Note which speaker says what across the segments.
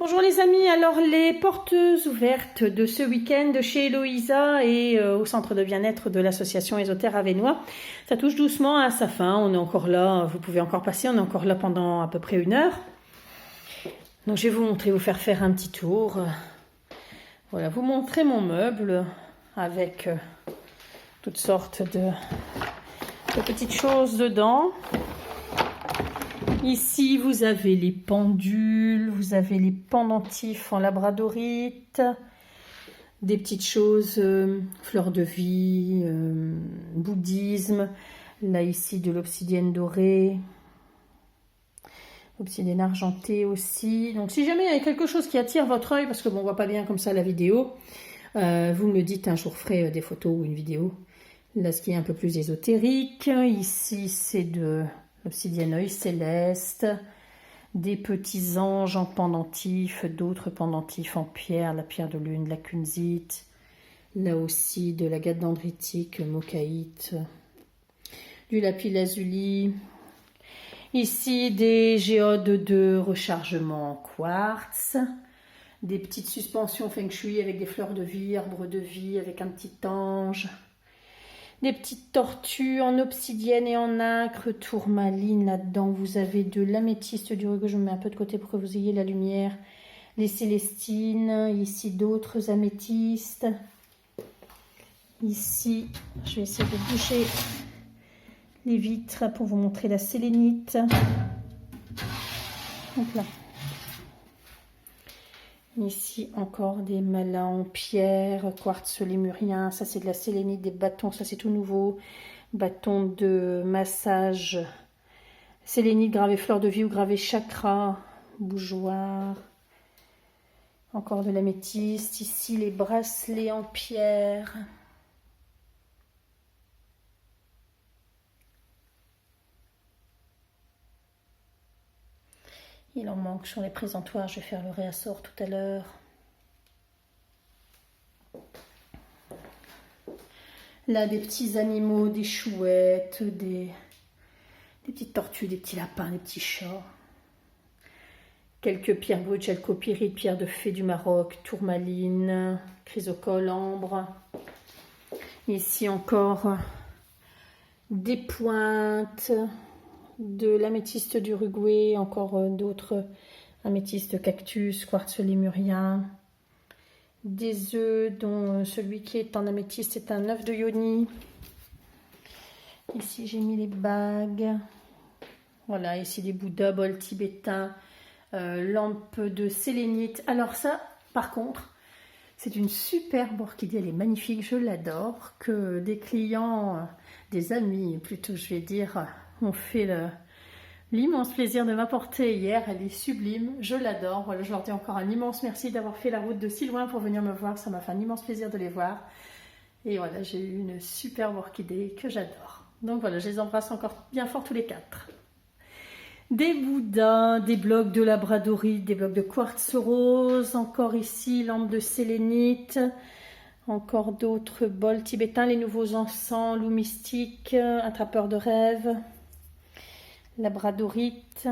Speaker 1: Bonjour les amis, alors les portes ouvertes de ce week-end chez Eloïsa et au centre de bien-être de l'association Ésotère Avesnois, ça touche doucement à sa fin, on est encore là, vous pouvez encore passer, on est encore là pendant à peu près 1 heure. Donc je vais vous montrer, vous faire un petit tour. Voilà, vous montrer mon meuble avec toutes sortes de petites choses dedans. Ici, vous avez les pendules, vous avez les pendentifs en labradorite, des petites choses, fleurs de vie, bouddhisme. Là, ici, de l'obsidienne dorée, obsidienne argentée aussi. Donc, si jamais il y a quelque chose qui attire votre œil, parce que bon, on voit pas bien comme ça la vidéo, vous me le dites, un jour je ferai des photos ou une vidéo. Là, ce qui est un peu plus ésotérique. Ici, c'est de l'obsidienne œil céleste, des petits anges en pendentif, d'autres pendentifs en pierre, la pierre de lune, la kunzite, là aussi de l'agate dendritique, mochaïte, du lapis lazuli. Ici, des géodes de rechargement en quartz, des petites suspensions feng shui avec des fleurs de vie, arbres de vie, avec un petit ange. Des petites tortues en obsidienne et en nacre, tourmaline là-dedans. Vous avez de l'améthyste du rugot, je me mets un peu de côté pour que vous ayez la lumière. Les célestines, ici d'autres améthystes. Ici, je vais essayer de bouger les vitres pour vous montrer la sélénite. Donc là. Ici encore des malins en pierre, quartz lémurien, ça c'est de la sélénite, des bâtons, ça c'est tout nouveau, bâtons de massage, sélénite gravé fleur de vie ou gravé chakra, bougeoir, encore de l'améthyste, ici les bracelets en pierre. Il en manque sur les présentoirs, je vais faire le réassort tout à l'heure. Là, des petits animaux, des chouettes, des petites tortues, des petits lapins, des petits chats. Quelques pierres brutes, chalcopyrite, pierre de fée du Maroc, tourmaline, chrysocole, ambre. Ici encore des pointes, de l'améthyste d'Uruguay, encore d'autres améthystes cactus, quartz lémurien, des œufs dont celui qui est en améthyste est un œuf de yoni. Ici j'ai mis les bagues, voilà, ici des bouddhas, bols tibétains, lampe de sélénite. Alors ça par contre c'est une superbe orchidée, elle est magnifique, je l'adore, que des clients, des amis plutôt je vais dire, m'ont fait l'immense plaisir de m'apporter hier. Elle est sublime, je l'adore. Voilà, je leur dis encore un immense merci d'avoir fait la route de si loin pour venir me voir. Ça m'a fait un immense plaisir de les voir. Et voilà, j'ai eu une superbe orchidée que j'adore. Donc voilà, je les embrasse encore bien fort tous les 4. Des bouddhas, des blocs de labradorite, des blocs de quartz rose. Encore ici, lampe de sélénite. Encore d'autres bols tibétains, les nouveaux encens, loup mystique, attrapeur de rêves. Labradorite,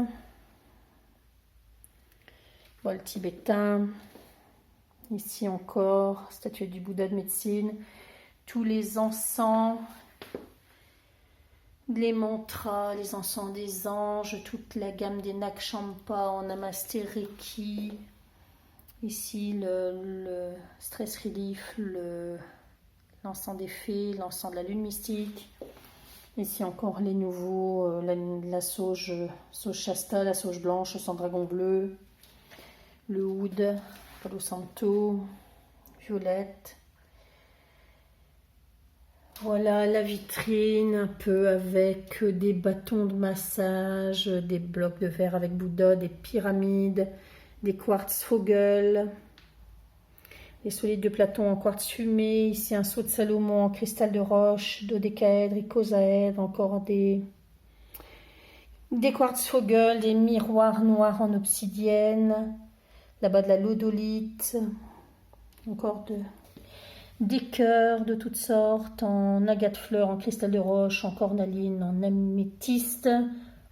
Speaker 1: bol tibétain, ici encore, statue du Bouddha de médecine, tous les encens, les mantras, les encens des anges, toute la gamme des Nakshampa en Namasté Reiki, ici le stress relief, l'encens des fées, l'encens de la lune mystique. Ici encore les nouveaux, la sauge Shasta, la sauge blanche sans dragon bleu, le oud, Palo Santo, violette. Voilà la vitrine un peu avec des bâtons de massage, des blocs de verre avec Bouddha, des pyramides, des quartz Vogel, les solides de Platon en quartz fumé, ici un sceau de Salomon en cristal de roche, dodécaèdre, icosaèdre, encore des quartz Vogel, des miroirs noirs en obsidienne, là-bas de la lodolite, encore des cœurs de toutes sortes, en agate fleur, en cristal de roche, en cornaline, en améthyste,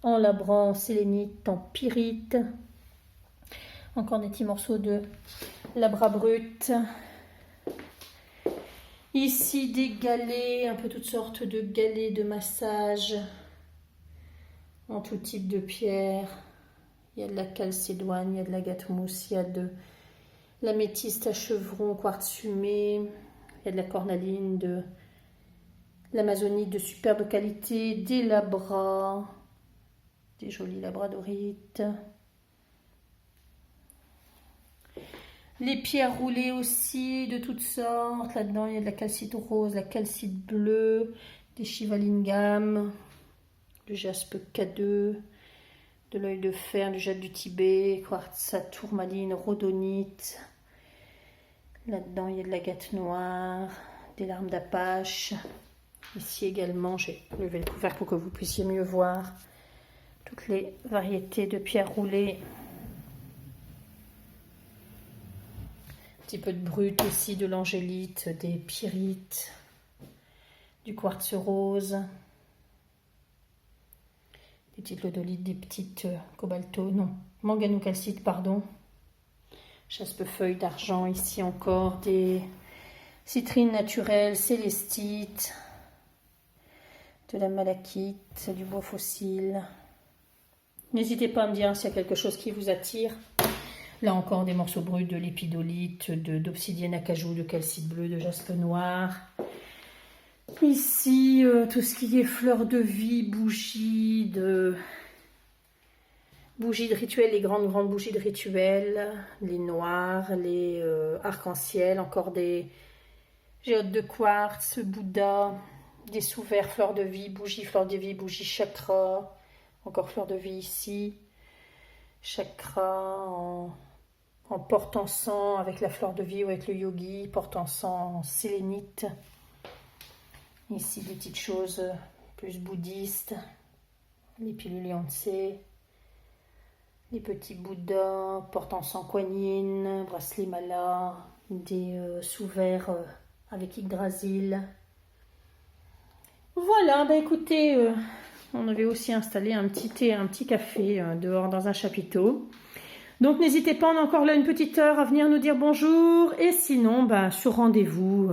Speaker 1: en labrador, en sélénite, en pyrite, Encore des petits morceaux de labra brut. Ici des galets, un peu toutes sortes de galets de massage en tout type de pierre. Il y a de la calcédoine, il y a de l'agate mousse, il y a de l'améthyste à chevron, quartz fumé, il y a de la cornaline, de l'amazonite de superbe qualité, des labras, des jolis labradorites. Les pierres roulées aussi, de toutes sortes. Là-dedans, il y a de la calcite rose, la calcite bleue, des shivalingam, du jaspe K2, de l'œil de fer, du jade du Tibet, quartz à tourmaline, rhodonite. Là-dedans, il y a de l'agate noire, des larmes d'apache. Ici également, j'ai levé le couvercle pour que vous puissiez mieux voir toutes les variétés de pierres roulées. Un petit peu de brut aussi, de l'angélite, des pyrites, du quartz rose, des petites lodolites, des petites manganocalcite, pardon, jaspe-feuille d'argent, ici encore des citrines naturelles, célestite, de la malachite, du bois fossile. N'hésitez pas à me dire s'il y a quelque chose qui vous attire. Là encore des morceaux bruts de lépidolite, d'obsidienne acajou, de calcite bleu, de jaspe noir. Ici, tout ce qui est fleurs de vie, bougies de rituel, les grandes bougies de rituel, les noirs, les arc-en-ciel, encore des géodes de quartz, Bouddha, des sous-verts, fleurs de vie, fleurs de vie, bougies chakra, encore fleurs de vie ici, chakra en porte-encens avec la fleur de vie ou avec le yogi, porte-encens en sélénite. Ici des petites choses plus bouddhistes, les pilules Yonsei, les petits bouddhas, porte-encens Kuan-Yin, bracelet mala, des sous-verts avec Yggdrasil. Voilà, bah écoutez, on avait aussi installé un petit thé, un petit café dehors dans un chapiteau. Donc n'hésitez pas, on a encore là une petite heure à venir nous dire bonjour. Et sinon, bah, sur rendez-vous,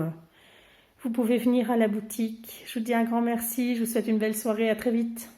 Speaker 1: vous pouvez venir à la boutique. Je vous dis un grand merci, je vous souhaite une belle soirée, à très vite.